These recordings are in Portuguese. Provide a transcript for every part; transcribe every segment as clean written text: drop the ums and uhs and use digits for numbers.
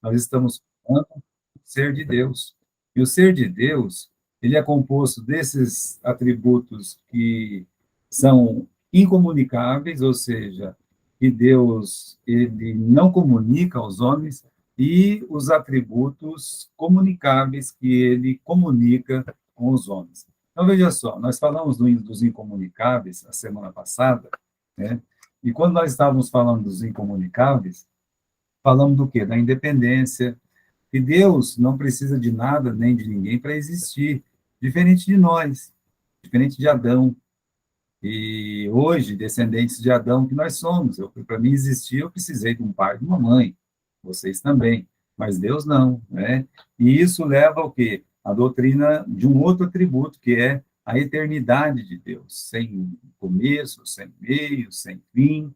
Nós estamos falando do ser de Deus. E o ser de Deus, ele é composto desses atributos que são incomunicáveis, ou seja, que Deus ele não comunica aos homens, e os atributos comunicáveis que ele comunica com os homens. Então, veja só, nós falamos dos incomunicáveis a semana passada, né? E quando nós estávamos falando dos incomunicáveis, falamos do quê? Da independência, que Deus não precisa de nada nem de ninguém para existir, diferente de nós, diferente de Adão. E hoje, descendentes de Adão que nós somos, para mim existir, eu precisei de um pai e de uma mãe, vocês também, mas Deus não, né? E isso leva ao quê? A doutrina de um outro atributo, que é a eternidade de Deus, sem começo, sem meio, sem fim.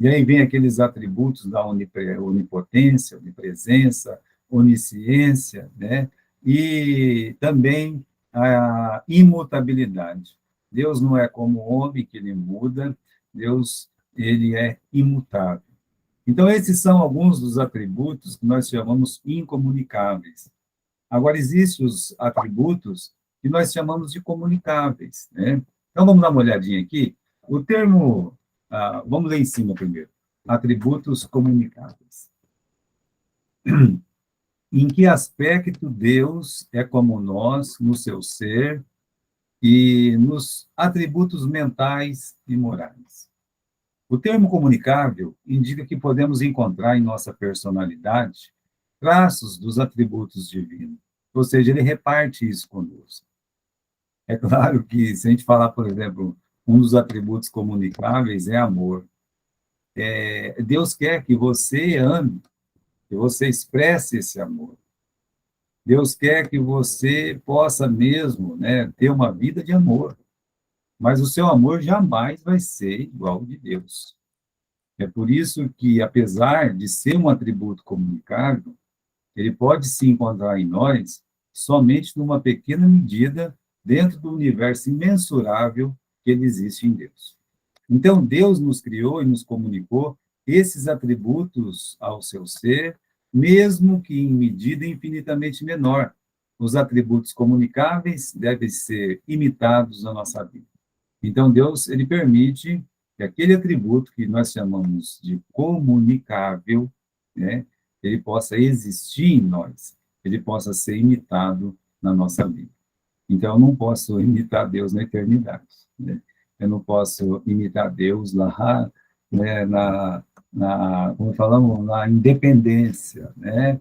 E aí vem aqueles atributos da onipotência, onipresença, onisciência, né? E também a imutabilidade. Deus não é como o homem, que ele muda, Deus, ele é imutável. Então, esses são alguns dos atributos que nós chamamos incomunicáveis. Agora, existem os atributos que nós chamamos de comunicáveis, né? Então, vamos dar uma olhadinha aqui. O termo, vamos ler em cima primeiro. Atributos comunicáveis. Em que aspecto Deus é como nós no seu ser e nos atributos mentais e morais? O termo comunicável indica que podemos encontrar em nossa personalidade traços dos atributos divinos, ou seja, ele reparte isso conosco. É claro que, se a gente falar, por exemplo, um dos atributos comunicáveis é amor. Deus quer que você ame, que você expresse esse amor. Deus quer que você possa mesmo, né, ter uma vida de amor, mas o seu amor jamais vai ser igual ao de Deus. É por isso que, apesar de ser um atributo comunicável, ele pode se encontrar em nós somente numa pequena medida dentro do universo imensurável que ele existe em Deus. Então, Deus nos criou e nos comunicou esses atributos ao seu ser, mesmo que em medida infinitamente menor. Os atributos comunicáveis devem ser imitados na nossa vida. Então, Deus, ele permite que aquele atributo que nós chamamos de comunicável, né, ele possa existir em nós, ele possa ser imitado na nossa vida. Então, eu não posso imitar Deus na eternidade, né? Eu não posso imitar Deus lá, né, como falamos, na independência, né,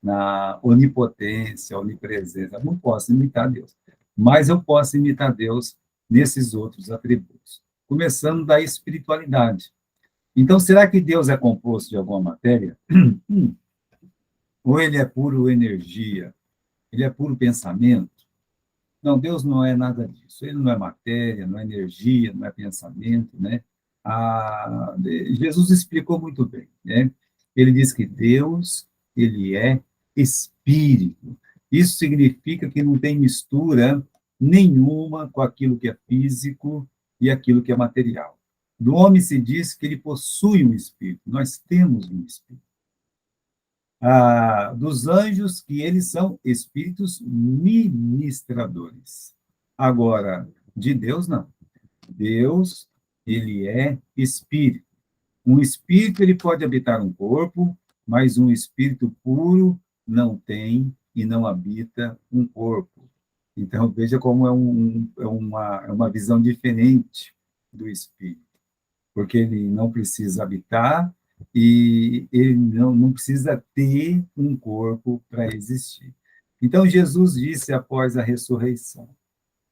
na onipotência, onipresença. Eu não posso imitar Deus, mas eu posso imitar Deus nesses outros atributos, começando da espiritualidade. Então, será que Deus é composto de alguma matéria? Ou ele é puro energia? Ele é puro pensamento? Não, Deus não é nada disso. Ele não é matéria, não é energia, não é pensamento, né? Jesus explicou muito bem, né? Ele diz que Deus, ele é espírito. Isso significa que não tem mistura nenhuma com aquilo que é físico e aquilo que é material. Do homem se diz que ele possui um espírito. Nós temos um espírito. Dos anjos, que eles são espíritos ministradores. Agora, de Deus, não. Deus, ele é espírito. Um espírito, ele pode habitar um corpo, mas um espírito puro não tem e não habita um corpo. Então, veja como é uma visão diferente do espírito, porque ele não precisa habitar e ele não precisa ter um corpo para existir. Então, Jesus disse após a ressurreição: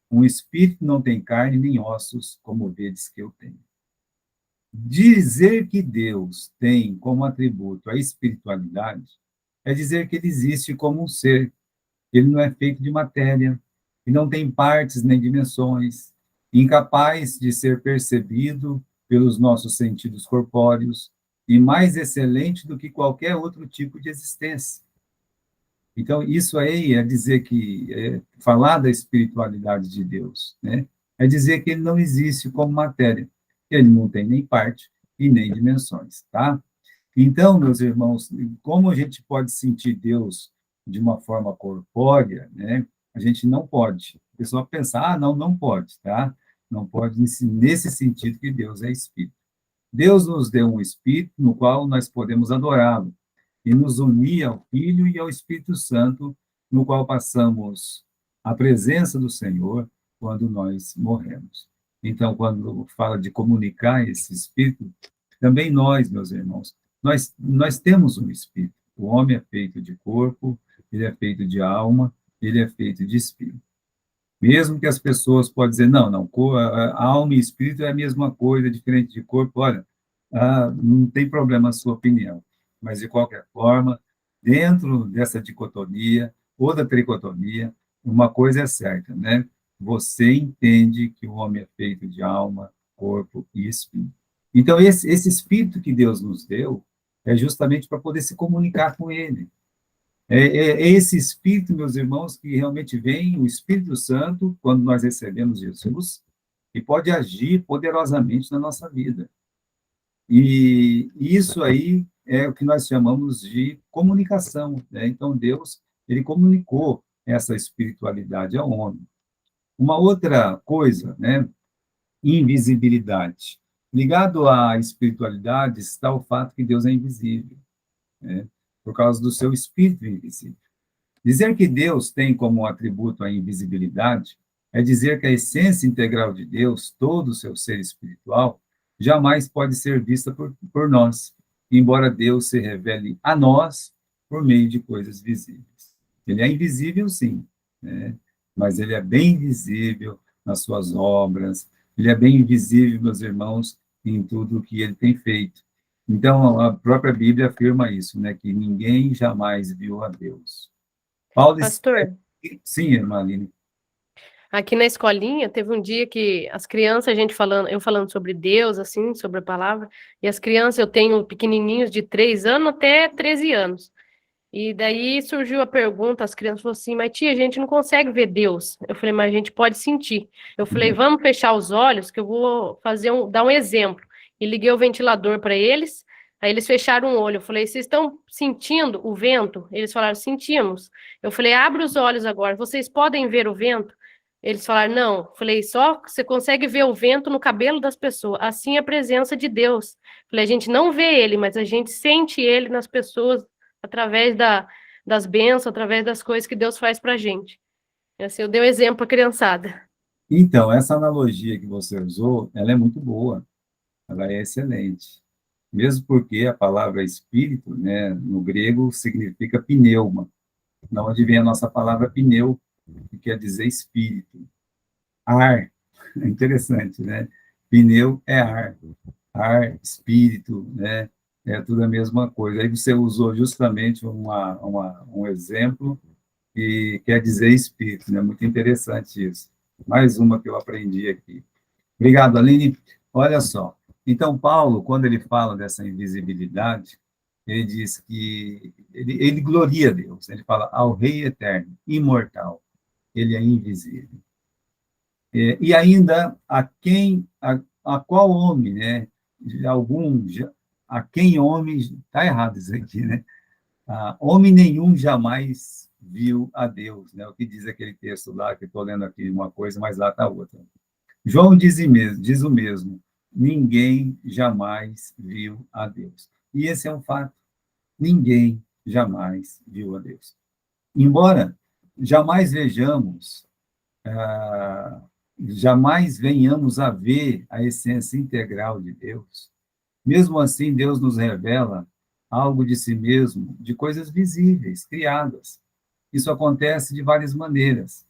um espírito não tem carne nem ossos, como vedes que eu tenho. Dizer que Deus tem como atributo a espiritualidade é dizer que ele existe como um ser. Ele não é feito de matéria, e não tem partes nem dimensões, incapaz de ser percebido pelos nossos sentidos corpóreos, e mais excelente do que qualquer outro tipo de existência. Então, isso aí é dizer falar da espiritualidade de Deus, né? É dizer que ele não existe como matéria, que ele não tem nem parte e nem dimensões, tá? Então, meus irmãos, como a gente pode sentir Deus de uma forma corpórea, né? A gente não pode. A pessoa pensa, não, não pode, tá? Não pode nesse sentido que Deus é espírito. Deus nos deu um espírito no qual nós podemos adorá-lo e nos unir ao Filho e ao Espírito Santo, no qual passamos a presença do Senhor quando nós morremos. Então, quando fala de comunicar esse espírito, também nós, meus irmãos, nós temos um espírito. O homem é feito de corpo, ele é feito de alma, ele é feito de espírito. Mesmo que as pessoas possam dizer, não, não, alma e espírito é a mesma coisa, diferente de corpo, olha, não tem problema a sua opinião. Mas, de qualquer forma, dentro dessa dicotomia ou da tricotomia, uma coisa é certa, né? Você entende que o homem é feito de alma, corpo e espírito. Então, esse espírito que Deus nos deu é justamente para poder se comunicar com ele. É esse Espírito, meus irmãos, que realmente vem, o Espírito Santo, quando nós recebemos Jesus, e pode agir poderosamente na nossa vida. E isso aí é o que nós chamamos de comunicação, né? Então, Deus, ele comunicou essa espiritualidade ao homem. Uma outra coisa, né? Invisibilidade. Ligado à espiritualidade está o fato que Deus é invisível, né? Por causa do seu espírito invisível. Dizer que Deus tem como atributo a invisibilidade é dizer que a essência integral de Deus, todo o seu ser espiritual, jamais pode ser vista por nós, embora Deus se revele a nós por meio de coisas visíveis. Ele é invisível, sim, né? Mas ele é bem visível nas suas obras, ele é bem visível, meus irmãos, em tudo o que ele tem feito. Então, a própria Bíblia afirma isso, né? Que ninguém jamais viu a Deus. Paulo escreve, Pastor, sim, irmã Aline. aqui na escolinha teve um dia que as crianças, a gente falando, eu falando sobre Deus, assim, sobre a palavra, e as crianças, eu tenho pequenininhos de 3 anos até 13 anos. E daí surgiu a pergunta, as crianças falaram assim, mas tia, a gente não consegue ver Deus. Eu falei, mas a gente pode sentir. Eu falei, vamos fechar os olhos, que eu vou dar um exemplo. E liguei o ventilador para eles, aí eles fecharam o olho. Eu falei, vocês estão sentindo o vento? Eles falaram, sentimos. Eu falei, abre os olhos agora, vocês podem ver o vento? Eles falaram, não. Eu falei, só você consegue ver o vento no cabelo das pessoas. Assim é a presença de Deus. Eu falei, a gente não vê ele, mas a gente sente ele nas pessoas através das bênçãos, através das coisas que Deus faz para a gente. Assim, eu dei um exemplo para a criançada. Então, essa analogia que você usou, ela é muito boa, ela é excelente. Mesmo porque a palavra espírito, né, no grego, significa pneuma, da onde vem a nossa palavra pneu, que quer dizer espírito. Ar, é interessante, né? Pneu é ar, espírito, né? É tudo a mesma coisa. Aí você usou justamente um exemplo que quer dizer espírito, né? Muito interessante isso. Mais uma que eu aprendi aqui. Obrigado, Aline. Olha só. Então, Paulo, quando ele fala dessa invisibilidade, ele diz que ele gloria a Deus. Ele fala ao Rei eterno, imortal. Ele é invisível. E ainda a qual homem, né? Algum, a quem homem, está errado isso aqui, né? Homem nenhum jamais viu a Deus, né? O que diz aquele texto lá, que estou lendo aqui uma coisa, mas lá está outra. João diz o mesmo, ninguém jamais viu a Deus. E esse é um fato, ninguém jamais viu a Deus. Embora jamais vejamos, jamais venhamos a ver a essência integral de Deus, mesmo assim Deus nos revela algo de si mesmo, de coisas visíveis, criadas. Isso acontece de várias maneiras.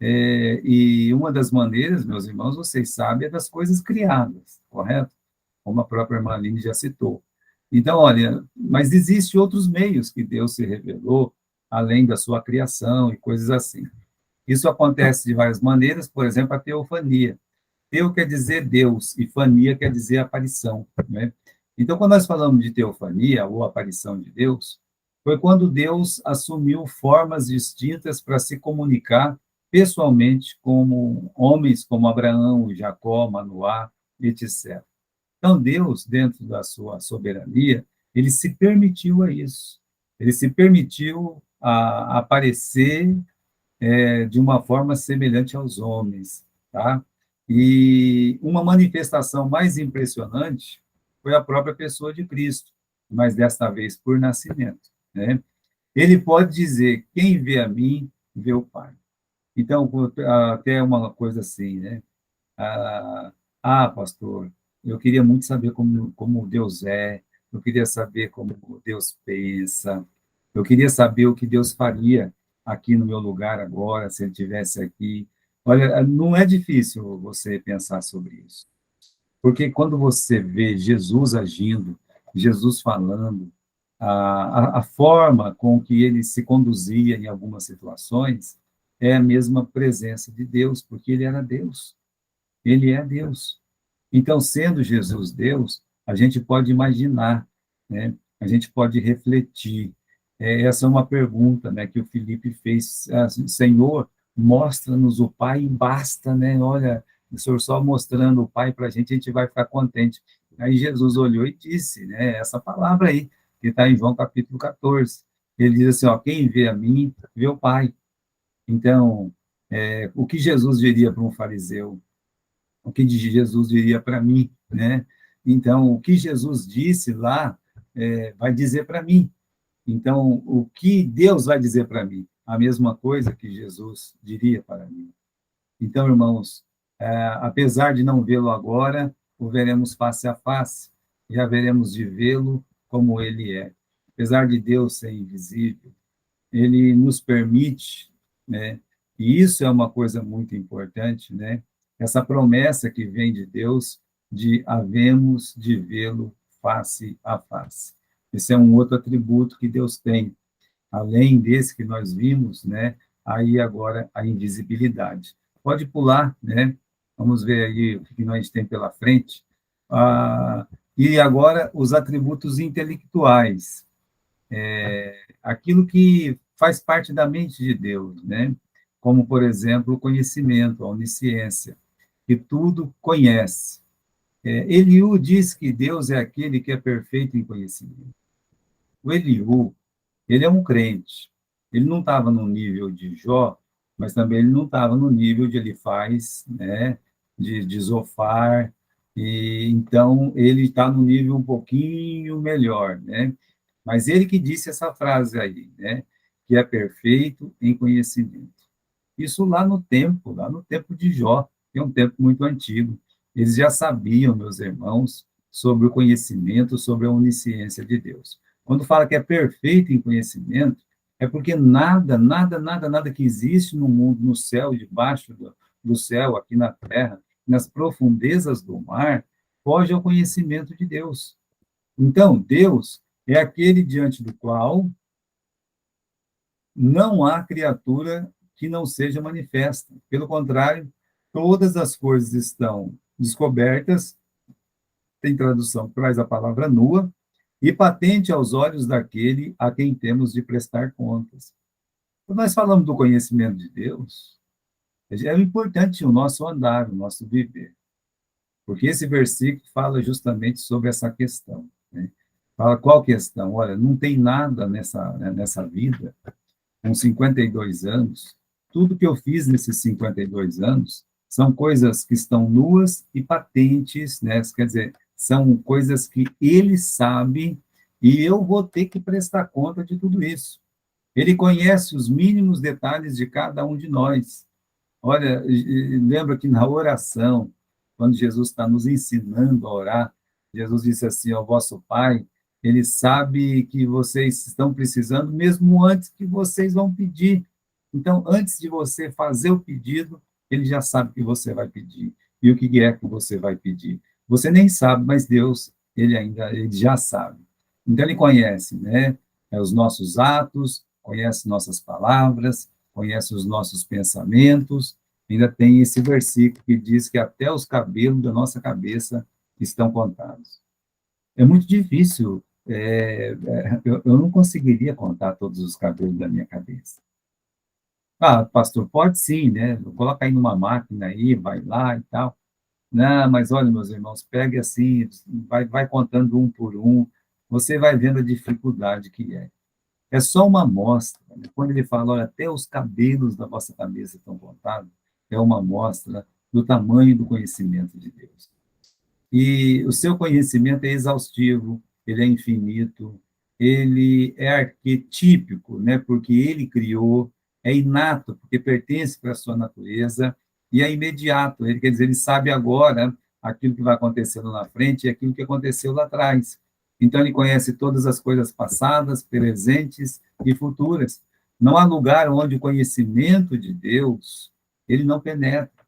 E uma das maneiras, meus irmãos, vocês sabem, é das coisas criadas, correto? Como a própria irmã Aline já citou. Então, olha, mas existem outros meios que Deus se revelou, além da sua criação e coisas assim. Isso acontece de várias maneiras, por exemplo, a teofania. Teu quer dizer Deus, e fania quer dizer aparição, né? Então, quando nós falamos de teofania, ou aparição de Deus, foi quando Deus assumiu formas distintas para se comunicar pessoalmente com homens como Abraão, Jacó, Manoá, etc. Então, Deus, dentro da sua soberania, ele se permitiu a isso. Ele se permitiu a aparecer de uma forma semelhante aos homens, tá? E uma manifestação mais impressionante foi a própria pessoa de Cristo, mas desta vez por nascimento, né? Ele pode dizer: quem vê a mim, vê o Pai. Então, até uma coisa assim, né? Ah, pastor, eu queria muito saber como Deus é, eu queria saber como Deus pensa, eu queria saber o que Deus faria aqui no meu lugar agora, se ele estivesse aqui. Olha, não é difícil você pensar sobre isso, porque quando você vê Jesus agindo, Jesus falando, a forma com que ele se conduzia em algumas situações é a mesma presença de Deus, porque ele era Deus. Ele é Deus. Então, sendo Jesus Deus, a gente pode imaginar, né? A gente pode refletir. Essa é uma pergunta, né, que o Felipe fez. Senhor, mostra-nos o Pai e basta, né? Olha, o Senhor só mostrando o Pai para a gente vai ficar contente. Aí Jesus olhou e disse, né, essa palavra aí, que está em João capítulo 14. Ele diz assim, ó, quem vê a mim, vê o Pai. Então, o que Jesus diria para um fariseu? O que Jesus diria para mim, né? Então, o que Jesus disse lá vai dizer para mim. Então, o que Deus vai dizer para mim? A mesma coisa que Jesus diria para mim. Então, irmãos, apesar de não vê-lo agora, o veremos face a face e haveremos de vê-lo como ele é. Apesar de Deus ser invisível, ele nos permite, né? E isso é uma coisa muito importante, né? Essa promessa que vem de Deus de havemos de vê-lo face a face. Esse é um outro atributo que Deus tem, além desse que nós vimos, né? Aí agora a invisibilidade. Pode pular, né? Vamos ver aí o que nós tem pela frente. E agora os atributos intelectuais, aquilo que faz parte da mente de Deus, né? Como, por exemplo, o conhecimento, a onisciência, que tudo conhece. Eliú diz que Deus é aquele que é perfeito em conhecimento. O Eliú, ele é um crente. Ele não estava no nível de Jó, mas também ele não estava no nível de Elifaz, né? De Zofar. E então ele está no nível um pouquinho melhor, né? Mas ele que disse essa frase aí, né? Que é perfeito em conhecimento. Isso lá no tempo de Jó, que é um tempo muito antigo. Eles já sabiam, meus irmãos, sobre o conhecimento, sobre a onisciência de Deus. Quando fala que é perfeito em conhecimento, é porque nada que existe no mundo, no céu, debaixo do céu, aqui na terra, nas profundezas do mar, foge ao conhecimento de Deus. Então, Deus é aquele diante do qual não há criatura que não seja manifesta. Pelo contrário, todas as coisas estão descobertas, tem tradução que traz a palavra nua, e patente aos olhos daquele a quem temos de prestar contas. Quando nós falamos do conhecimento de Deus, é importante o nosso andar, o nosso viver, porque esse versículo fala justamente sobre essa questão, né? Fala qual questão? Olha, não tem nada nessa vida, com 52 anos, tudo que eu fiz nesses 52 anos são coisas que estão nuas e patentes, né? Quer dizer, são coisas que ele sabe e eu vou ter que prestar conta de tudo isso. Ele conhece os mínimos detalhes de cada um de nós. Olha, lembra que na oração, quando Jesus está nos ensinando a orar, Jesus disse assim ao vosso Pai, ele sabe que vocês estão precisando mesmo antes que vocês vão pedir. Então, antes de você fazer o pedido, ele já sabe o que você vai pedir e o que é que você vai pedir. Você nem sabe, mas Deus, ele já sabe. Então, ele conhece, né? Os nossos atos, conhece nossas palavras, conhece os nossos pensamentos. Ainda tem esse versículo que diz que até os cabelos da nossa cabeça estão contados. É muito difícil, eu não conseguiria contar todos os cabelos da minha cabeça. Pastor, pode sim, né? Coloca aí numa máquina aí, vai lá e tal. Não, mas olha, meus irmãos, pegue assim, vai contando um por um. você vai vendo a dificuldade que é. É só uma amostra, né? Quando ele fala, olha, até os cabelos da vossa cabeça estão contados, é uma amostra do tamanho do conhecimento de Deus. E o seu conhecimento é exaustivo, ele é infinito, ele é arquetípico, né? Porque ele criou, é inato, porque pertence para a sua natureza, e é imediato, ele quer dizer, ele sabe agora aquilo que vai acontecer lá na frente e aquilo que aconteceu lá atrás. Então, ele conhece todas as coisas passadas, presentes e futuras. Não há lugar onde o conhecimento de Deus ele não penetra.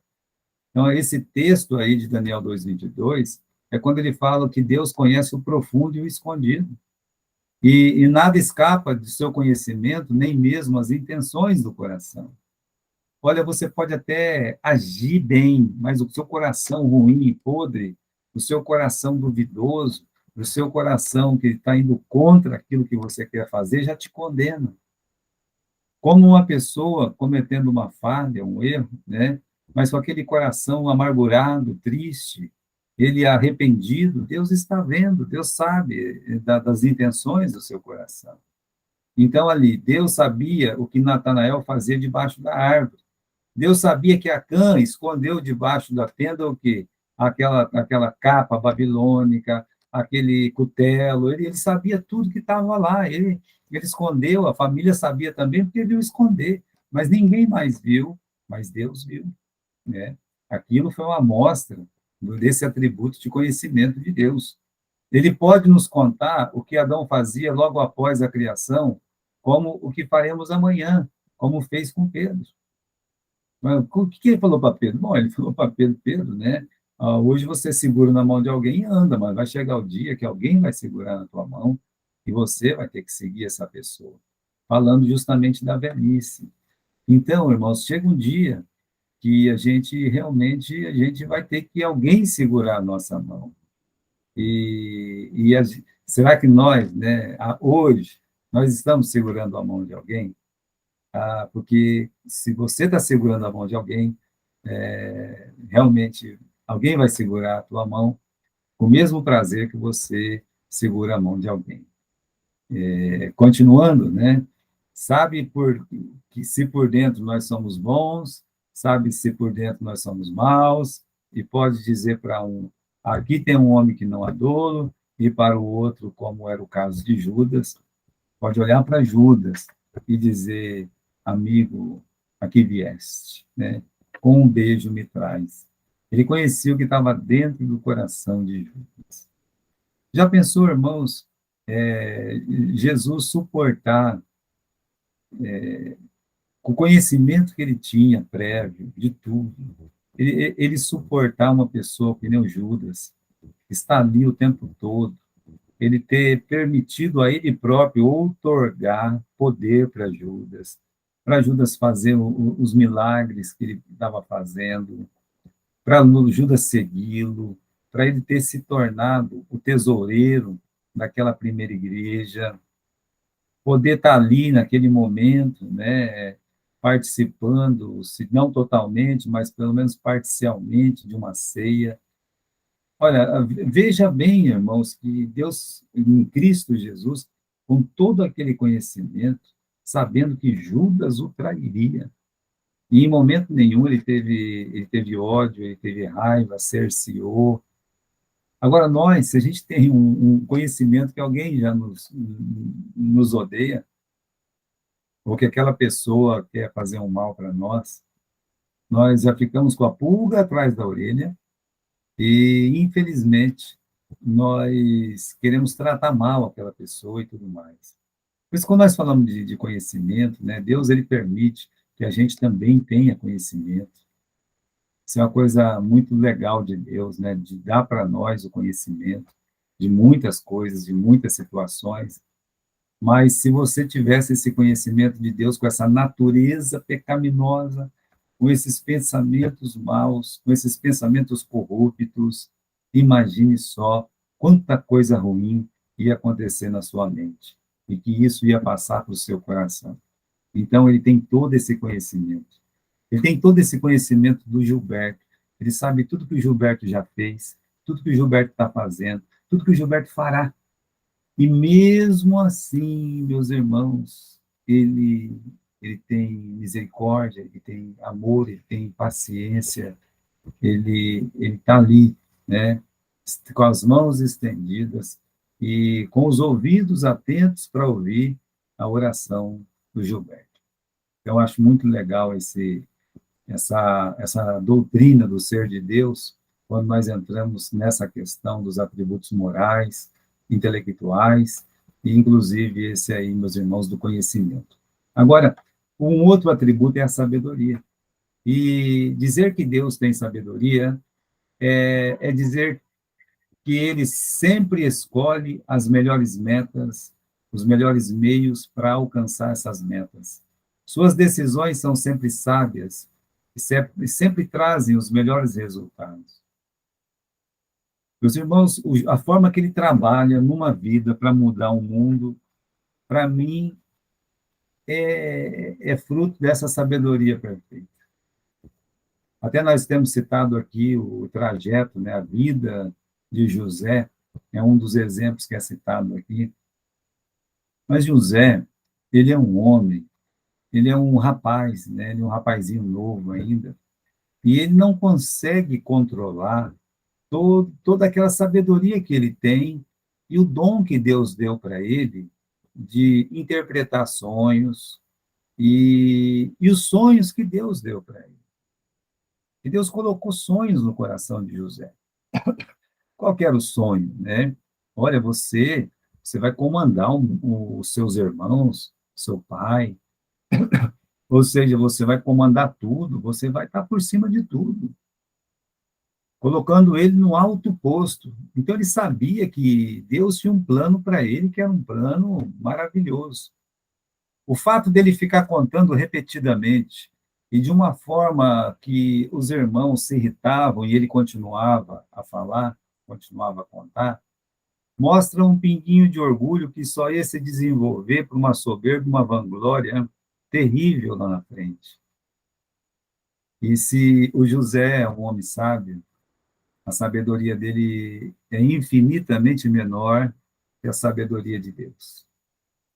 Então, esse texto aí de Daniel 2:22 é quando ele fala que Deus conhece o profundo e o escondido. E nada escapa do seu conhecimento, nem mesmo as intenções do coração. Olha, você pode até agir bem, mas o seu coração ruim e podre, o seu coração duvidoso, o seu coração que está indo contra aquilo que você quer fazer, já te condena. Como uma pessoa cometendo uma falha, um erro, né? Mas com aquele coração amargurado, triste, ele arrependido, Deus está vendo, Deus sabe das intenções do seu coração. Então, ali, Deus sabia o que Natanael fazia debaixo da árvore. Deus sabia que Acã escondeu debaixo da tenda o quê? Aquela capa babilônica, aquele cutelo, ele sabia tudo que estava lá, ele escondeu, a família sabia também, porque viu esconder, mas ninguém mais viu, mas Deus viu, né? Aquilo foi uma amostra desse atributo de conhecimento de Deus. Ele pode nos contar o que Adão fazia logo após a criação, como o que faremos amanhã, como fez com Pedro. O que ele falou para Pedro? Bom, ele falou para Pedro, Pedro, né? Hoje você segura na mão de alguém e anda, mas vai chegar o dia que alguém vai segurar na tua mão e você vai ter que seguir essa pessoa. Falando justamente da velhice. Então, irmãos, chega um dia que a gente vai ter que alguém segurar a nossa mão. Será que nós, né, hoje, nós estamos segurando a mão de alguém? Porque se você está segurando a mão de alguém, realmente alguém vai segurar a tua mão com o mesmo prazer que você segura a mão de alguém. Continuando, né? Sabe que se por dentro nós somos bons, sabe se por dentro nós somos maus, e pode dizer para um, aqui tem um homem que não há dolo, e para o outro, como era o caso de Judas, pode olhar para Judas e dizer, amigo, aqui vieste, né? Com um beijo me traz. Ele conhecia o que estava dentro do coração de Judas. Já pensou, irmãos, Jesus suportar, com o conhecimento que ele tinha prévio de tudo, ele suportar uma pessoa que nem o Judas, estar ali o tempo todo, ele ter permitido a ele próprio outorgar poder para Judas fazer os milagres que ele estava fazendo, para Judas segui-lo, para ele ter se tornado o tesoureiro daquela primeira igreja, poder estar ali naquele momento, né, participando, se não totalmente, mas pelo menos parcialmente de uma ceia. Olha, veja bem, irmãos, que Deus, em Cristo Jesus, com todo aquele conhecimento, sabendo que Judas o trairia, e em momento nenhum ele teve ódio, ele teve raiva, cerceou. Agora, nós, se a gente tem um conhecimento que alguém já nos odeia, ou que aquela pessoa quer fazer um mal para nós já ficamos com a pulga atrás da orelha e, infelizmente, nós queremos tratar mal aquela pessoa e tudo mais. Por isso, quando nós falamos de conhecimento, né, Deus ele permite que a gente também tenha conhecimento. Isso é uma coisa muito legal de Deus, né, de dar para nós o conhecimento de muitas coisas, de muitas situações. Mas se você tivesse esse conhecimento de Deus com essa natureza pecaminosa, com esses pensamentos maus, com esses pensamentos corruptos, imagine só quanta coisa ruim ia acontecer na sua mente e que isso ia passar para o seu coração. Então, ele tem todo esse conhecimento. Ele tem todo esse conhecimento do Gilberto. Ele sabe tudo que o Gilberto já fez, tudo que o Gilberto está fazendo, tudo que o Gilberto fará. E mesmo assim, meus irmãos, ele tem misericórdia, ele tem amor, ele tem paciência, ele está ali, né, com as mãos estendidas e com os ouvidos atentos para ouvir a oração do Gilberto. Eu acho muito legal essa doutrina do ser de Deus, quando nós entramos nessa questão dos atributos morais, intelectuais, e inclusive esse aí, meus irmãos, do conhecimento. Agora, um outro atributo é a sabedoria. E dizer que Deus tem sabedoria é dizer que ele sempre escolhe as melhores metas, os melhores meios para alcançar essas metas. Suas decisões são sempre sábias e sempre trazem os melhores resultados. Meus irmãos, a forma que ele trabalha numa vida para mudar o mundo, para mim, é fruto dessa sabedoria perfeita. Até nós temos citado aqui o trajeto, né, a vida de José, é um dos exemplos que é citado aqui. Mas José, ele é um homem, ele é um rapaz, né, ele é um rapazinho novo ainda, e ele não consegue controlar toda aquela sabedoria que ele tem e o dom que Deus deu para ele de interpretar sonhos e os sonhos que Deus deu para ele. E Deus colocou sonhos no coração de José. Qual que era o sonho, né? Olha, você vai comandar os seus irmãos, seu pai, ou seja, você vai comandar tudo, você vai estar por cima de tudo, colocando ele no alto posto. Então ele sabia que Deus tinha um plano para ele, que era um plano maravilhoso. O fato dele ficar contando repetidamente e de uma forma que os irmãos se irritavam e ele continuava a falar, continuava a contar, mostra um pinguinho de orgulho que só ia se desenvolver para uma soberba, uma vanglória terrível lá na frente. E se o José é um homem sábio, a sabedoria dele é infinitamente menor que a sabedoria de Deus.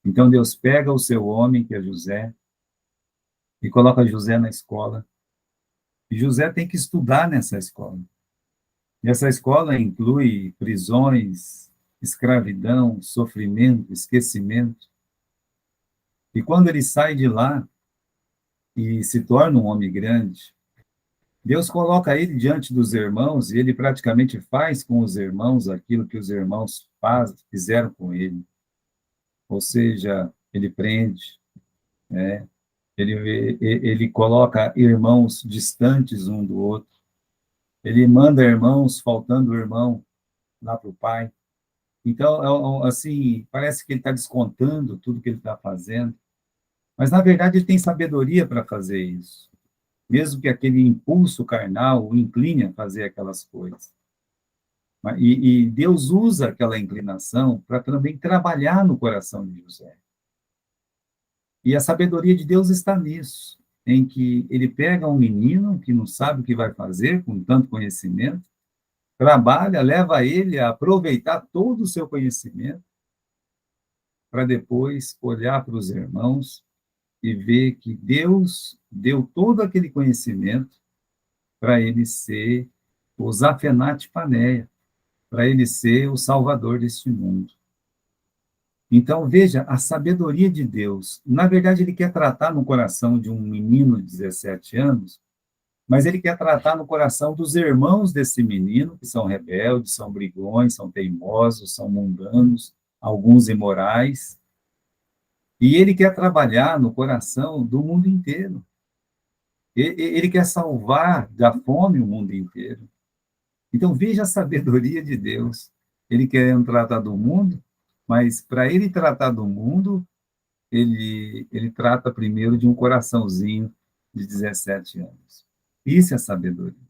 Então Deus pega o seu homem, que é José, e coloca José na escola. E José tem que estudar nessa escola. E essa escola inclui prisões, escravidão, sofrimento, esquecimento. E quando ele sai de lá e se torna um homem grande, Deus coloca ele diante dos irmãos e ele praticamente faz com os irmãos aquilo que os irmãos fizeram com ele. Ou seja, ele prende, né? Ele coloca irmãos distantes um do outro. Ele manda irmãos faltando o irmão lá para o pai. Então, assim, parece que ele está descontando tudo que ele está fazendo. Mas, na verdade, ele tem sabedoria para fazer isso. Mesmo que aquele impulso carnal o incline a fazer aquelas coisas. E Deus usa aquela inclinação para também trabalhar no coração de José. E a sabedoria de Deus está nisso, em que ele pega um menino que não sabe o que vai fazer com tanto conhecimento, trabalha, leva ele a aproveitar todo o seu conhecimento, para depois olhar para os irmãos e ver que Deus deu todo aquele conhecimento para ele ser o Zafenate Paneia, para ele ser o salvador deste mundo. Então, veja, a sabedoria de Deus. Na verdade, ele quer tratar no coração de um menino de 17 anos, mas ele quer tratar no coração dos irmãos desse menino, que são rebeldes, são brigões, são teimosos, são mundanos, alguns imorais. E ele quer trabalhar no coração do mundo inteiro. Ele quer salvar da fome o mundo inteiro. Então, veja a sabedoria de Deus. Ele quer tratar do mundo, mas para ele tratar do mundo, ele trata primeiro de um coraçãozinho de 17 anos. Isso é sabedoria.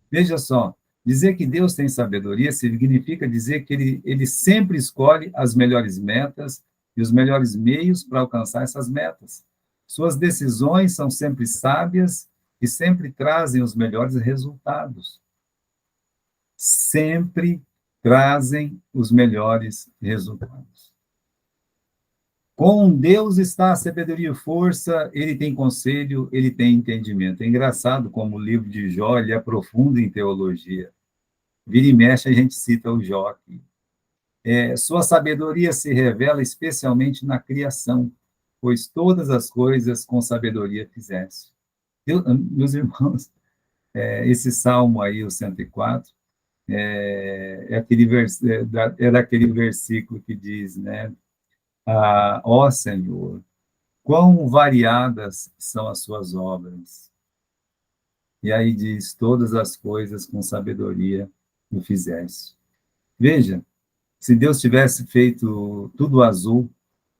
Veja só, dizer que Deus tem sabedoria significa dizer que ele sempre escolhe as melhores metas e os melhores meios para alcançar essas metas. Suas decisões são sempre sábias e sempre trazem os melhores resultados. Sempre trazem os melhores resultados. Com Deus está a sabedoria e força, ele tem conselho, ele tem entendimento. É engraçado como o livro de Jó, ele é profundo em teologia. Vira e mexe, a gente cita o Jó aqui. Sua sabedoria se revela especialmente na criação, pois todas as coisas com sabedoria fizeste. Meus irmãos, esse salmo aí, o 104, é daquele versículo que diz, né? Ó Senhor, quão variadas são as suas obras. E aí diz, todas as coisas com sabedoria o fizeste. Veja, se Deus tivesse feito tudo azul,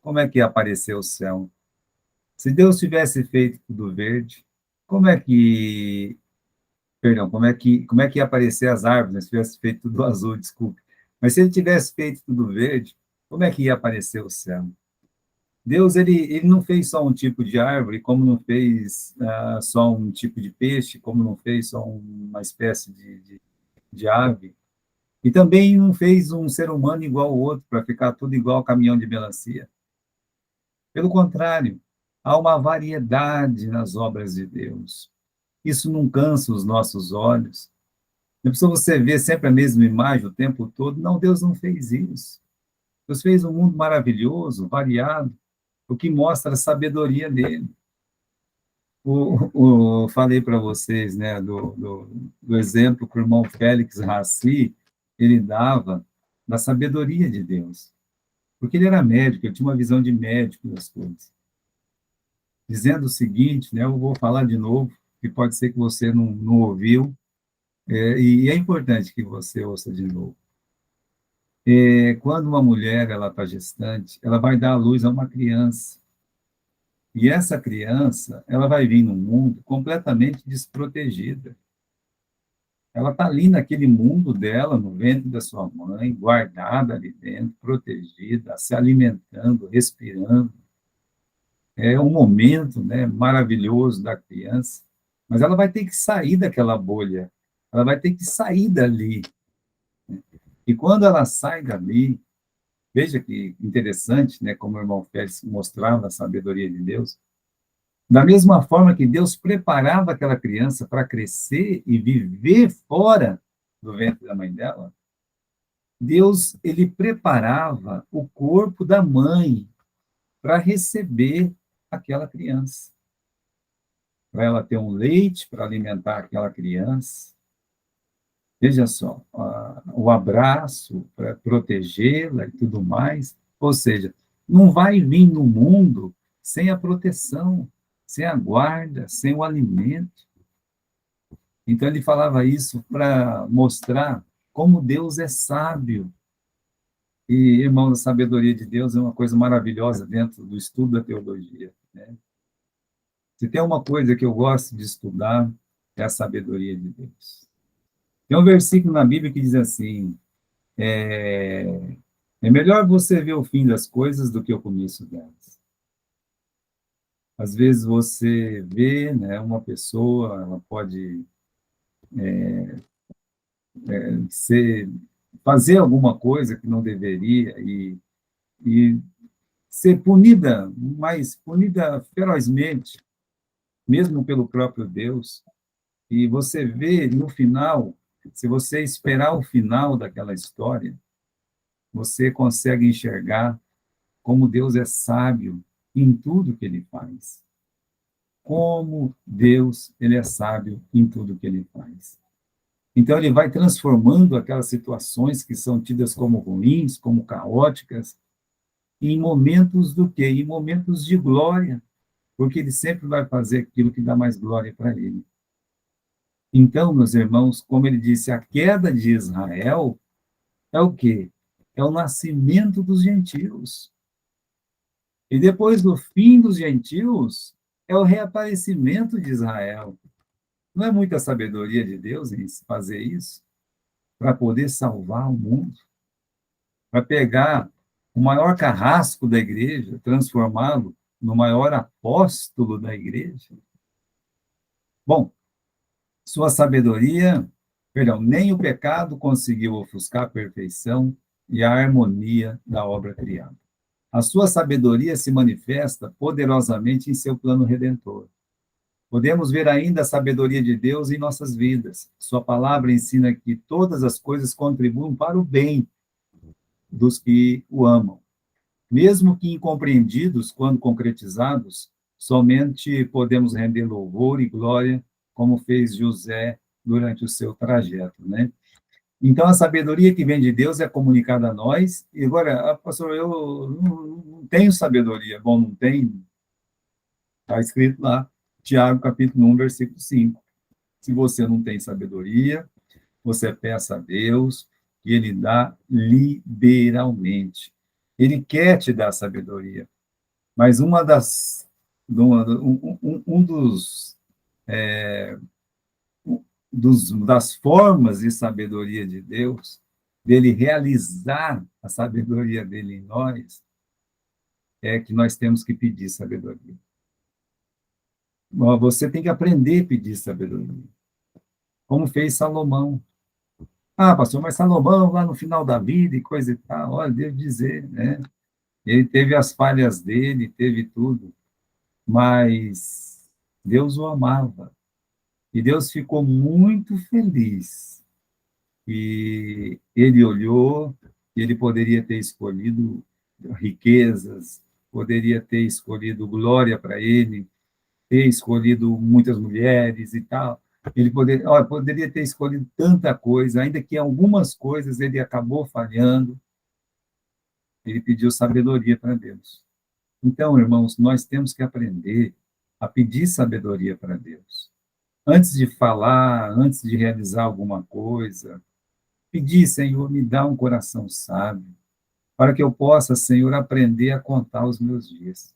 como é que ia aparecer o céu? Se Deus tivesse feito tudo verde, como é que ia aparecer as árvores, se tivesse feito tudo azul, desculpe. Mas se ele tivesse feito tudo verde, como é que ia aparecer o céu? Deus, ele não fez só um tipo de árvore, como não fez só um tipo de peixe, como não fez só uma espécie de ave, e também não fez um ser humano igual ao outro, para ficar tudo igual ao caminhão de melancia. Pelo contrário, há uma variedade nas obras de Deus. Isso não cansa os nossos olhos. Não precisa você ver sempre a mesma imagem o tempo todo. Não, Deus não fez isso. Deus fez um mundo maravilhoso, variado, o que mostra a sabedoria dele. Falei para vocês, né, do exemplo que o irmão Félix Raci, ele dava da sabedoria de Deus. Porque ele era médico, ele tinha uma visão de médico das coisas. Dizendo o seguinte, né, eu vou falar de novo, que pode ser que você não ouviu, e é importante que você ouça de novo. Quando uma mulher está gestante, ela vai dar à luz a uma criança. E essa criança, ela vai vir no mundo completamente desprotegida. Ela está ali naquele mundo dela, no ventre da sua mãe, guardada ali dentro, protegida, se alimentando, respirando. É um momento, né, maravilhoso da criança, mas ela vai ter que sair daquela bolha, ela vai ter que sair dali. E quando ela sai dali, veja que interessante, né, como o irmão Félix mostrava a sabedoria de Deus, da mesma forma que Deus preparava aquela criança para crescer e viver fora do ventre da mãe dela, Deus, ele preparava o corpo da mãe para receber aquela criança, para ela ter um leite para alimentar aquela criança. Veja só, o abraço para protegê-la e tudo mais. Ou seja, não vai vir no mundo sem a proteção, sem a guarda, sem o alimento. Então, ele falava isso para mostrar como Deus é sábio. E, irmão, a sabedoria de Deus é uma coisa maravilhosa dentro do estudo da teologia, né? Se tem uma coisa que eu gosto de estudar, é a sabedoria de Deus. Tem um versículo na Bíblia que diz assim, é melhor você ver o fim das coisas do que o começo delas. Às vezes você vê, né, uma pessoa, ela pode fazer alguma coisa que não deveria e ser punida, mas punida ferozmente, mesmo pelo próprio Deus. E você vê no final, se você esperar o final daquela história, você consegue enxergar como Deus é sábio em tudo que ele faz. Como Deus, ele é sábio em tudo que ele faz. Então, ele vai transformando aquelas situações que são tidas como ruins, como caóticas, em momentos do quê? Em momentos de glória, porque ele sempre vai fazer aquilo que dá mais glória para ele. Então, meus irmãos, como ele disse, a queda de Israel é o quê? É o nascimento dos gentios. E depois do fim dos gentios, é o reaparecimento de Israel. Não é muita sabedoria de Deus em fazer isso? Para poder salvar o mundo? Para pegar o maior carrasco da igreja, transformá-lo no maior apóstolo da igreja? Bom, sua sabedoria Perdão, nem o pecado conseguiu ofuscar a perfeição e a harmonia da obra criada. A sua sabedoria se manifesta poderosamente em seu plano redentor. Podemos ver ainda a sabedoria de Deus em nossas vidas. Sua palavra ensina que todas as coisas contribuem para o bem dos que o amam. Mesmo que incompreendidos quando concretizados, somente podemos render louvor e glória, como fez José durante o seu trajeto, né? Então, a sabedoria que vem de Deus é comunicada a nós. E agora, pastor, eu não tenho sabedoria. Bom, não tem. Está escrito lá, Tiago, capítulo 1, versículo 5. Se você não tem sabedoria, você peça a Deus e Ele dá liberalmente. Ele quer te dar sabedoria. Mas das formas de sabedoria de Deus, dele realizar a sabedoria dele em nós, é que nós temos que pedir sabedoria. Você tem que aprender a pedir sabedoria, como fez Salomão. Ah, pastor, mas Salomão, lá no final da vida e coisa e tal, olha, devo dizer, né? Ele teve as falhas dele, teve tudo, mas Deus o amava. E Deus ficou muito feliz. E ele olhou, ele poderia ter escolhido riquezas, poderia ter escolhido glória para ele, ter escolhido muitas mulheres e tal. Ele poderia ter escolhido tanta coisa, ainda que em algumas coisas ele acabou falhando. Ele pediu sabedoria para Deus. Então, irmãos, nós temos que aprender a pedir sabedoria para Deus. Antes de falar, antes de realizar alguma coisa, pedir, Senhor, me dá um coração sábio, para que eu possa, Senhor, aprender a contar os meus dias.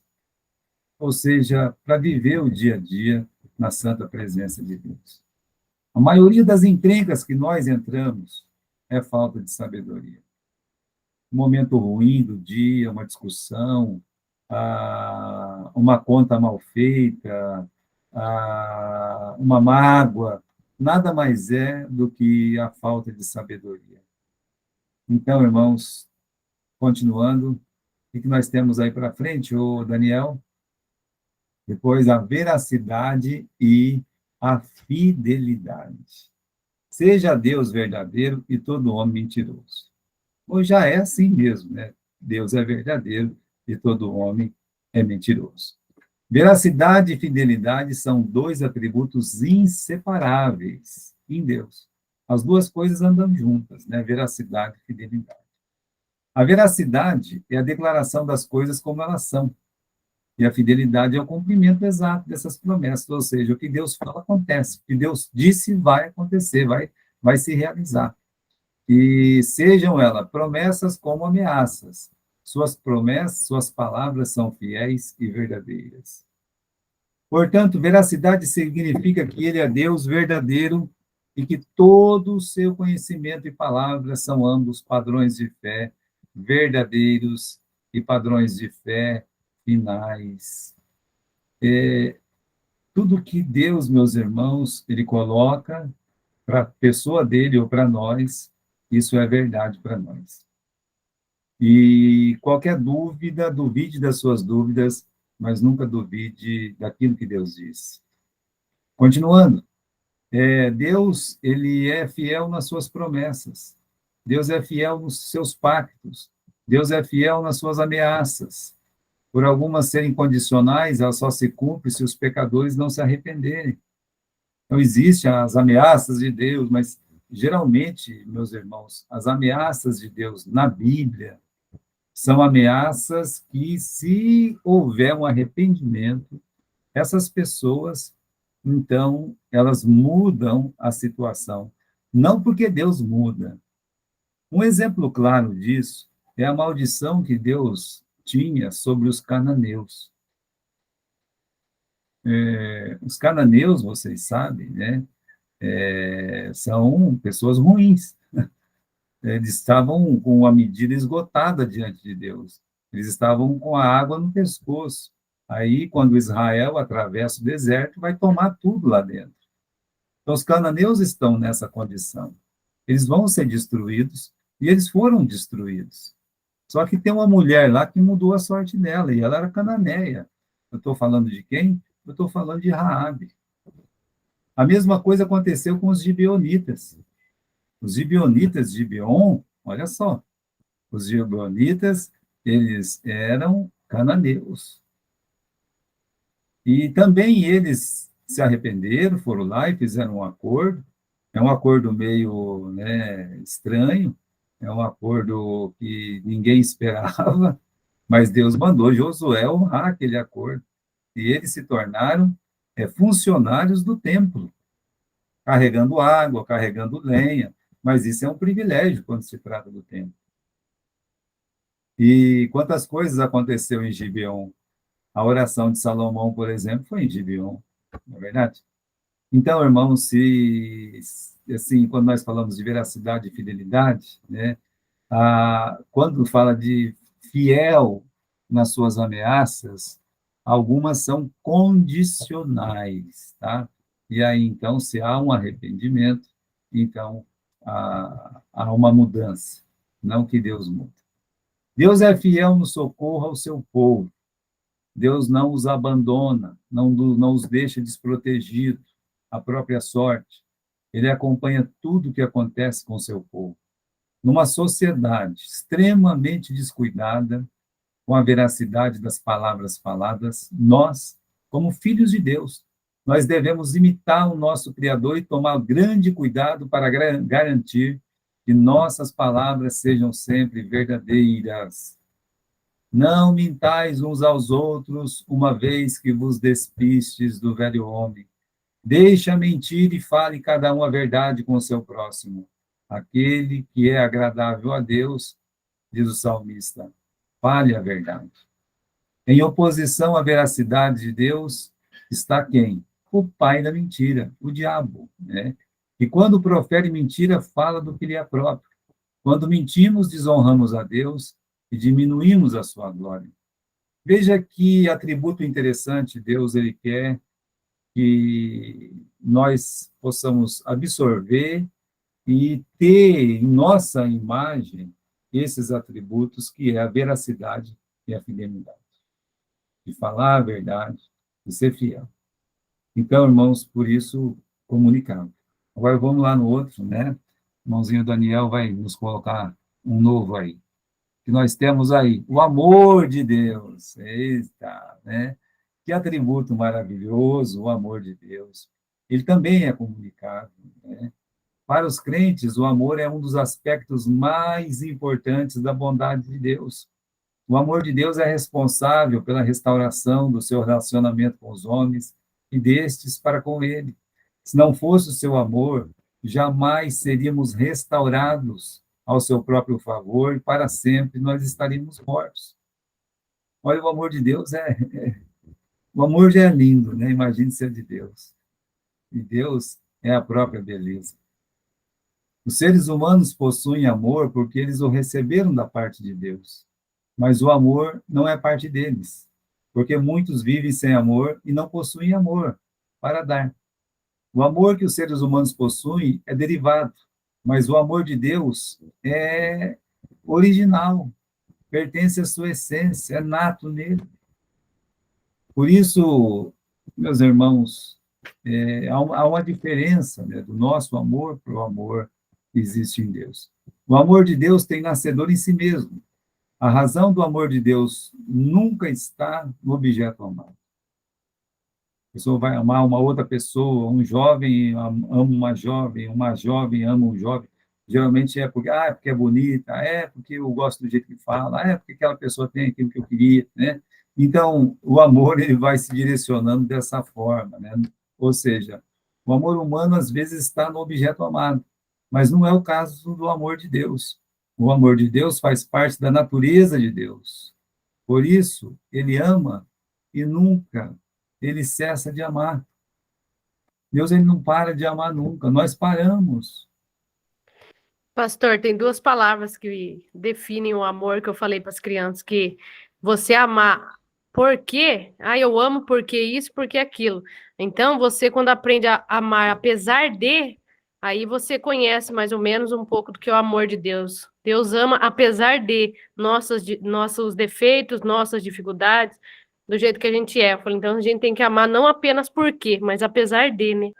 Ou seja, para viver o dia a dia na santa presença de Deus. A maioria das encrencas que nós entramos é falta de sabedoria. Um momento ruim do dia, uma discussão, uma conta mal feita, uma mágoa, nada mais é do que a falta de sabedoria. Então, irmãos, continuando, o que nós temos aí para frente, ô Daniel? Depois, a veracidade e a fidelidade. Seja Deus verdadeiro e todo homem mentiroso. Ou já é assim mesmo, né? Deus é verdadeiro e todo homem é mentiroso. Veracidade e fidelidade são dois atributos inseparáveis em Deus. As duas coisas andam juntas, né? Veracidade e fidelidade. A veracidade é a declaração das coisas como elas são. E a fidelidade é o cumprimento exato dessas promessas, ou seja, o que Deus fala acontece, o que Deus disse vai acontecer, vai se realizar. E sejam elas promessas como ameaças. Suas promessas, suas palavras são fiéis e verdadeiras. Portanto, veracidade significa que ele é Deus verdadeiro e que todo o seu conhecimento e palavras são ambos padrões de fé verdadeiros e padrões de fé finais. Tudo que Deus, meus irmãos, ele coloca para a pessoa dele ou para nós, isso é verdade para nós. E qualquer dúvida, duvide das suas dúvidas, mas nunca duvide daquilo que Deus diz. Continuando, Deus, ele é fiel nas suas promessas. Deus é fiel nos seus pactos. Deus é fiel nas suas ameaças. Por algumas serem condicionais, ela só se cumpre se os pecadores não se arrependerem. Então, existem as ameaças de Deus, mas, geralmente, meus irmãos, as ameaças de Deus na Bíblia são ameaças que, se houver um arrependimento, essas pessoas, então, elas mudam a situação. Não porque Deus muda. Um exemplo claro disso é a maldição que Deus tinha sobre os cananeus. Os cananeus, vocês sabem, né? São pessoas ruins. Eles estavam com a medida esgotada diante de Deus. Eles estavam com a água no pescoço. Aí, quando Israel atravessa o deserto, vai tomar tudo lá dentro. Então, os cananeus estão nessa condição. Eles vão ser destruídos, e eles foram destruídos. Só que tem uma mulher lá que mudou a sorte dela, e ela era cananeia. Eu estou falando de quem? Eu estou falando de Raabe. A mesma coisa aconteceu com os gibeonitas. Os gibeonitas de Gibeon, olha só, os gibeonitas, eles eram cananeus. E também eles se arrependeram, foram lá e fizeram um acordo. É um acordo meio, né, estranho, é um acordo que ninguém esperava, mas Deus mandou Josué honrar aquele acordo. E eles se tornaram funcionários do templo, carregando água, carregando lenha, mas isso é um privilégio quando se trata do templo. E quantas coisas aconteceu em Gibeon? A oração de Salomão, por exemplo, foi em Gibeon, não é verdade? Então, irmãos, assim, quando nós falamos de veracidade e fidelidade, né, quando fala de fiel nas suas ameaças, algumas são condicionais, tá? E aí, então, se há um arrependimento, então há uma mudança, não que Deus mude. Deus é fiel no socorro ao seu povo. Deus não os abandona, não os deixa desprotegidos, à própria sorte. Ele acompanha tudo o que acontece com o seu povo. Numa sociedade extremamente descuidada, com a veracidade das palavras faladas, nós, como filhos de Deus, nós devemos imitar o nosso Criador e tomar grande cuidado para garantir que nossas palavras sejam sempre verdadeiras. Não mintais uns aos outros, uma vez que vos despistes do velho homem. Deixe a mentira e fale cada um a verdade com o seu próximo. Aquele que é agradável a Deus, diz o salmista, fale a verdade. Em oposição à veracidade de Deus está quem? O pai da mentira, o diabo, né? E quando profere mentira, fala do que lhe é próprio. Quando mentimos, desonramos a Deus e diminuímos a sua glória. Veja que atributo interessante Deus ele quer que nós possamos absorver e ter em nossa imagem esses atributos que é a veracidade e a fidelidade. De falar a verdade, de ser fiel. Então, irmãos, por isso, comunicamos. Agora vamos lá no outro, né? O irmãozinho Daniel vai nos colocar um novo aí. Que nós temos aí o amor de Deus. Eita, né? Que atributo maravilhoso, o amor de Deus. Ele também é comunicável, né? Para os crentes, o amor é um dos aspectos mais importantes da bondade de Deus. O amor de Deus é responsável pela restauração do seu relacionamento com os homens e destes para com ele. Se não fosse o seu amor, jamais seríamos restaurados ao seu próprio favor e para sempre nós estaríamos mortos. Olha, o amor de Deus o amor já é lindo, né? Imagine ser de Deus. E Deus é a própria beleza. Os seres humanos possuem amor porque eles o receberam da parte de Deus. Mas o amor não é parte deles, porque muitos vivem sem amor e não possuem amor para dar. O amor que os seres humanos possuem é derivado, mas o amor de Deus é original, pertence à sua essência, é nato nele. Por isso, meus irmãos, há uma diferença, né, do nosso amor para o amor que existe em Deus. O amor de Deus tem nascedor em si mesmo. A razão do amor de Deus nunca está no objeto amado. A pessoa vai amar uma outra pessoa, um jovem ama uma jovem ama um jovem. Geralmente é porque é bonita, é porque eu gosto do jeito que fala, é porque aquela pessoa tem aquilo que eu queria, né? Então, o amor ele vai se direcionando dessa forma, né? Ou seja, o amor humano às vezes está no objeto amado, mas não é o caso do amor de Deus. O amor de Deus faz parte da natureza de Deus. Por isso, ele ama e nunca ele cessa de amar. Deus ele não para de amar nunca, nós paramos. Pastor, tem duas palavras que definem o amor que eu falei para as crianças, que você amar por quê? Ah, eu amo porque isso, porque aquilo. Então, você, quando aprende a amar apesar de, aí você conhece mais ou menos um pouco do que é o amor de Deus. Deus ama apesar de nossos defeitos, nossas dificuldades, do jeito que a gente é. Eu falei, então, a gente tem que amar não apenas por quê, mas apesar de, né?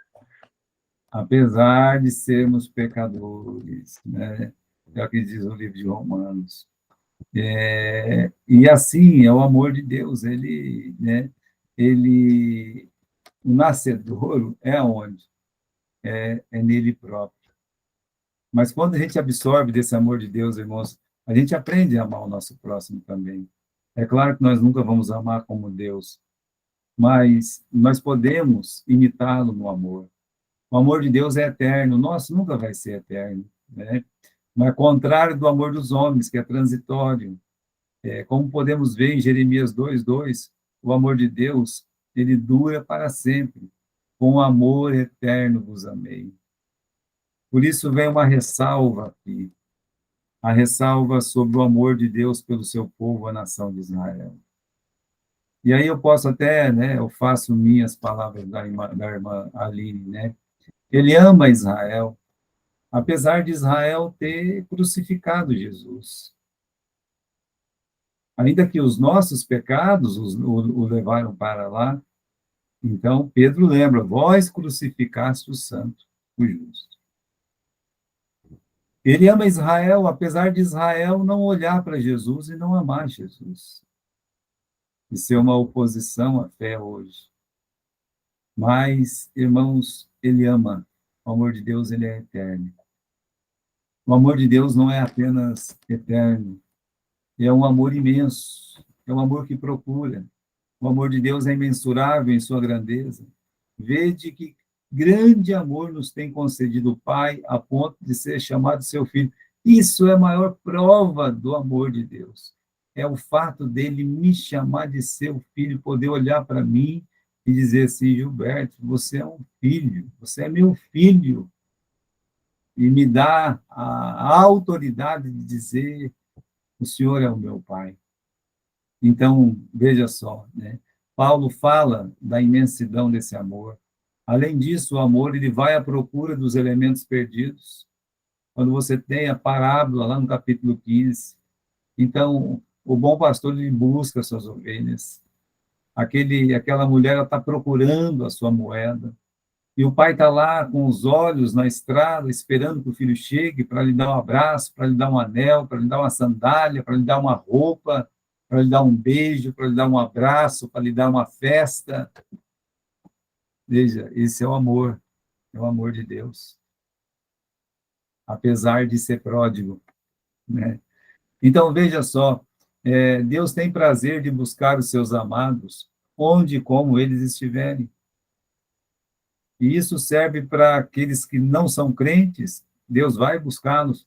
Apesar de sermos pecadores, né? É o que diz o livro de Romanos. E assim é o amor de Deus. Ele, né? Ele, o nascedouro é onde? É nele próprio. Mas quando a gente absorve desse amor de Deus, irmãos, a gente aprende a amar o nosso próximo também. É claro que nós nunca vamos amar como Deus, mas nós podemos imitá-lo no amor. O amor de Deus é eterno, o nosso nunca vai ser eterno, né? Mas é contrário do amor dos homens, que é transitório. Como podemos ver em Jeremias 2:2, o amor de Deus, ele dura para sempre. Com amor eterno vos amei. Por isso vem uma ressalva aqui, a ressalva sobre o amor de Deus pelo seu povo, a nação de Israel. E aí eu posso até, né, eu faço minhas palavras da irmã Aline, né? Ele ama Israel, apesar de Israel ter crucificado Jesus. Ainda que os nossos pecados o levaram para lá, então Pedro lembra, vós crucificaste o santo, o justo. Ele ama Israel, apesar de Israel não olhar para Jesus e não amar Jesus. E ser uma oposição à fé hoje. Mas, irmãos, ele ama. O amor de Deus, ele é eterno. O amor de Deus não é apenas eterno, é um amor imenso, é um amor que procura. O amor de Deus é imensurável em sua grandeza. Vede que grande amor nos tem concedido o Pai, a ponto de ser chamado seu filho. Isso é a maior prova do amor de Deus. É o fato dele me chamar de seu filho, poder olhar para mim e dizer assim: Gilberto, você é um filho, você é meu filho, e me dá a autoridade de dizer: o Senhor é o meu Pai. Então, veja só, né? Paulo fala da imensidão desse amor. Além disso, o amor ele vai à procura dos elementos perdidos. Quando você tem a parábola lá no capítulo 15, então o bom pastor ele busca suas ovelhas. Aquela mulher ela está procurando a sua moeda. E o pai está lá com os olhos na estrada, esperando que o filho chegue para lhe dar um abraço, para lhe dar um anel, para lhe dar uma sandália, para lhe dar uma roupa, para lhe dar um beijo, para lhe dar um abraço, para lhe dar uma festa. Veja, esse é o amor de Deus, apesar de ser pródigo, né? Então, veja só, Deus tem prazer de buscar os seus amados onde e como eles estiverem. E isso serve para aqueles que não são crentes, Deus vai buscá-los,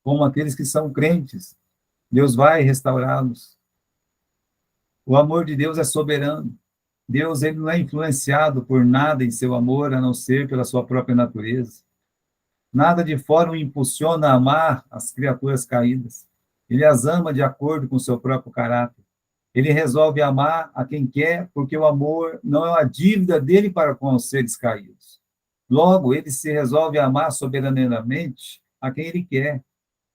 como aqueles que são crentes, Deus vai restaurá-los. O amor de Deus é soberano. Deus ele não é influenciado por nada em seu amor, a não ser pela sua própria natureza. Nada de fora o impulsiona a amar as criaturas caídas. Ele as ama de acordo com o seu próprio caráter. Ele resolve amar a quem quer, porque o amor não é uma dívida dele para com os seres caídos. Logo, ele se resolve a amar soberanamente a quem ele quer.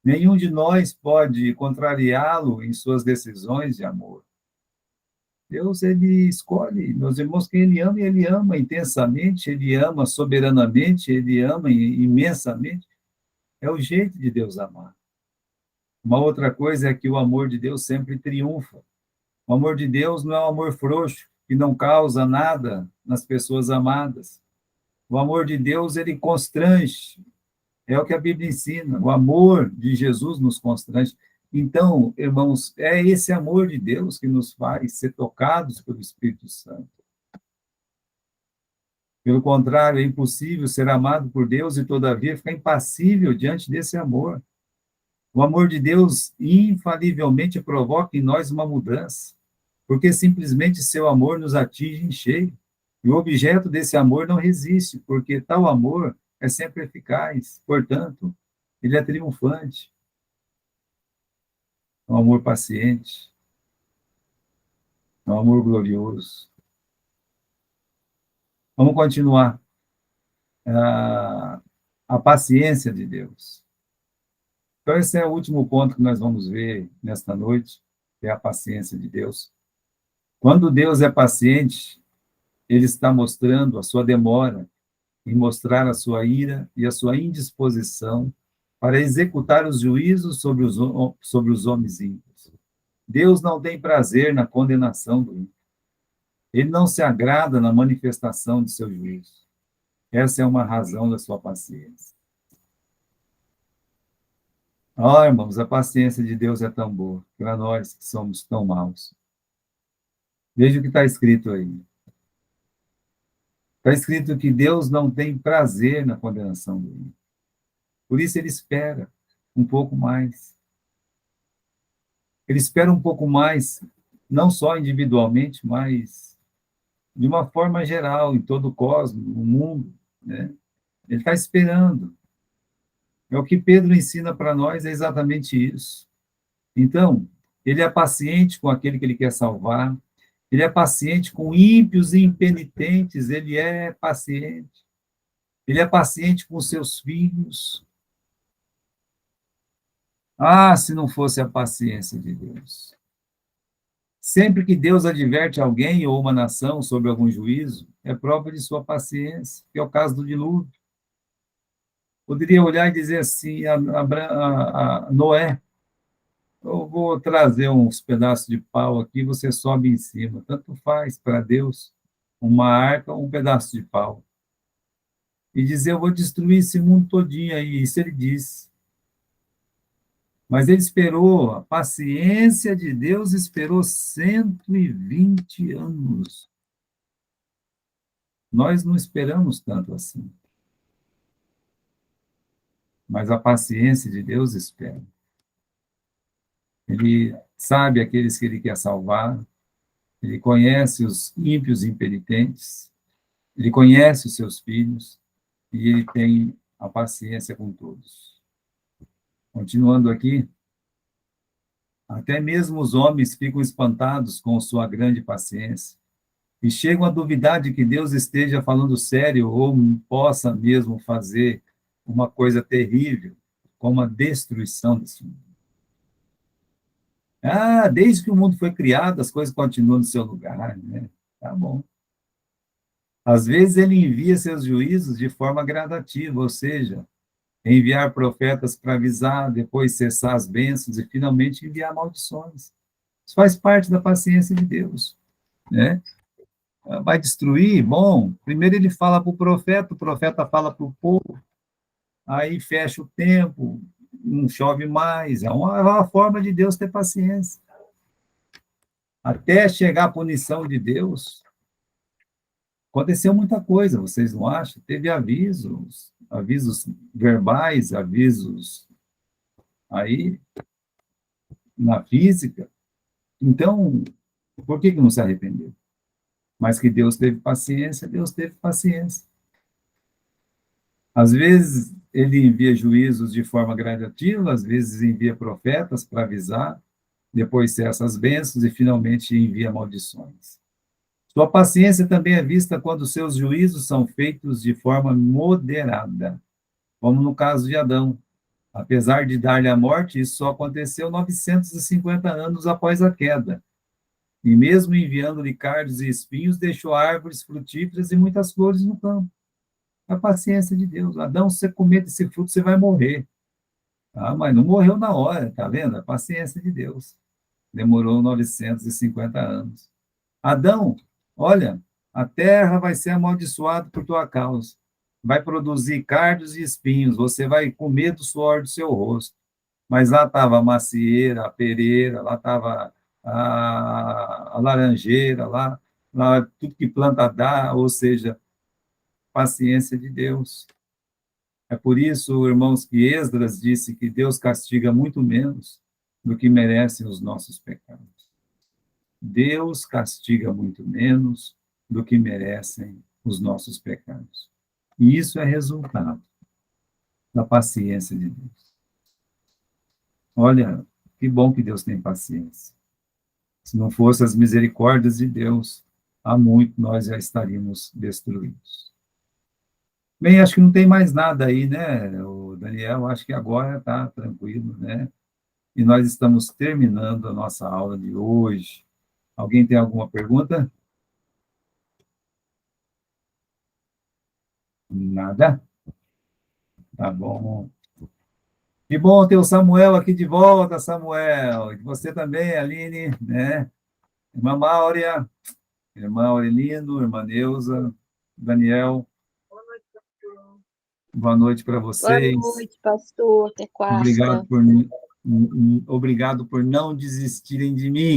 Nenhum de nós pode contrariá-lo em suas decisões de amor. Deus, ele escolhe, meus irmãos, quem ele ama intensamente, ele ama soberanamente, ele ama imensamente. É o jeito de Deus amar. Uma outra coisa é que o amor de Deus sempre triunfa. O amor de Deus não é um amor frouxo, que não causa nada nas pessoas amadas. O amor de Deus, ele constrange. É o que a Bíblia ensina. O amor de Jesus nos constrange. Então, irmãos, é esse amor de Deus que nos faz ser tocados pelo Espírito Santo. Pelo contrário, é impossível ser amado por Deus e, todavia, ficar impassível diante desse amor. O amor de Deus infalivelmente provoca em nós uma mudança, porque simplesmente seu amor nos atinge em cheio. E o objeto desse amor não resiste, porque tal amor é sempre eficaz. Portanto, ele é triunfante. É um amor paciente. É um amor glorioso. Vamos continuar. A paciência de Deus. Então, esse é o último ponto que nós vamos ver nesta noite, que é a paciência de Deus. Quando Deus é paciente, ele está mostrando a sua demora em mostrar a sua ira e a sua indisposição para executar os juízos sobre os homens ímpios. Deus não tem prazer na condenação do ímpio. Ele não se agrada na manifestação de seu juízo. Essa é uma razão da sua paciência. Ó, irmãos, a paciência de Deus é tão boa para nós que somos tão maus. Veja o que está escrito aí. Está escrito que Deus não tem prazer na condenação do ímpio. Por isso ele espera um pouco mais. Ele espera um pouco mais, não só individualmente, mas de uma forma geral, em todo o cosmos, no mundo, né? Ele está esperando. É o que Pedro ensina para nós, é exatamente isso. Então, ele é paciente com aquele que ele quer salvar, ele é paciente com ímpios e impenitentes, ele é paciente. Ele é paciente com seus filhos. Ah, se não fosse a paciência de Deus. Sempre que Deus adverte alguém ou uma nação sobre algum juízo, é prova de sua paciência, que é o caso do dilúvio. Poderia olhar e dizer assim a Noé: eu vou trazer uns pedaços de pau aqui, você sobe em cima. Tanto faz para Deus uma arca ou um pedaço de pau. E dizer: eu vou destruir esse mundo todinho aí. Isso ele disse. Mas ele esperou, a paciência de Deus esperou 120 anos. Nós não esperamos tanto assim. Mas a paciência de Deus espera. Ele sabe aqueles que ele quer salvar, ele conhece os ímpios e impenitentes, ele conhece os seus filhos e ele tem a paciência com todos. Continuando aqui, até mesmo os homens ficam espantados com sua grande paciência e chegam a duvidar de que Deus esteja falando sério ou possa mesmo fazer uma coisa terrível, como a destruição desse mundo. Ah, desde que o mundo foi criado, as coisas continuam no seu lugar, né? Tá bom. Às vezes ele envia seus juízos de forma gradativa, ou seja, enviar profetas para avisar, depois cessar as bênçãos e finalmente enviar maldições. Isso faz parte da paciência de Deus, né? Vai destruir? Bom, primeiro ele fala para o profeta fala para o povo, aí fecha o tempo, não chove mais. É uma forma de Deus ter paciência. Até chegar a punição de Deus, aconteceu muita coisa, vocês não acham? Teve avisos verbais, avisos aí na física. Então, por que não se arrependeu? Mas que Deus teve paciência, Deus teve paciência. Às vezes ele envia juízos de forma gradativa, às vezes envia profetas para avisar, depois cessa as bênçãos e finalmente envia maldições. Sua paciência também é vista quando seus juízos são feitos de forma moderada, como no caso de Adão. Apesar de dar-lhe a morte, isso só aconteceu 950 anos após a queda. E mesmo enviando-lhe cardos e espinhos, deixou árvores frutíferas e muitas flores no campo. A paciência de Deus. Adão, se você comer desse fruto, você vai morrer. Ah, mas não morreu na hora, tá vendo? A paciência de Deus. Demorou 950 anos. Adão, olha, a terra vai ser amaldiçoada por tua causa. Vai produzir cardos e espinhos, você vai comer do suor do seu rosto. Mas lá estava a macieira, a pereira, lá estava a laranjeira, lá tudo que planta dá, ou seja, paciência de Deus. É por isso, irmãos, que Esdras disse que Deus castiga muito menos do que merecem os nossos pecados. Deus castiga muito menos do que merecem os nossos pecados. E isso é resultado da paciência de Deus. Olha, que bom que Deus tem paciência. Se não fossem as misericórdias de Deus, há muito nós já estaríamos destruídos. Bem, acho que não tem mais nada aí, né, o Daniel? Acho que agora está tranquilo, né? E nós estamos terminando a nossa aula de hoje. Alguém tem alguma pergunta? Nada? Tá bom. Que bom ter o Samuel aqui de volta, Samuel. E você também, Aline, né? Irmã Máurea, irmã Aurelino, irmã Neuza, Daniel, boa noite para Boa vocês. noite, pastor. Até quarta. Obrigado por não desistirem de mim.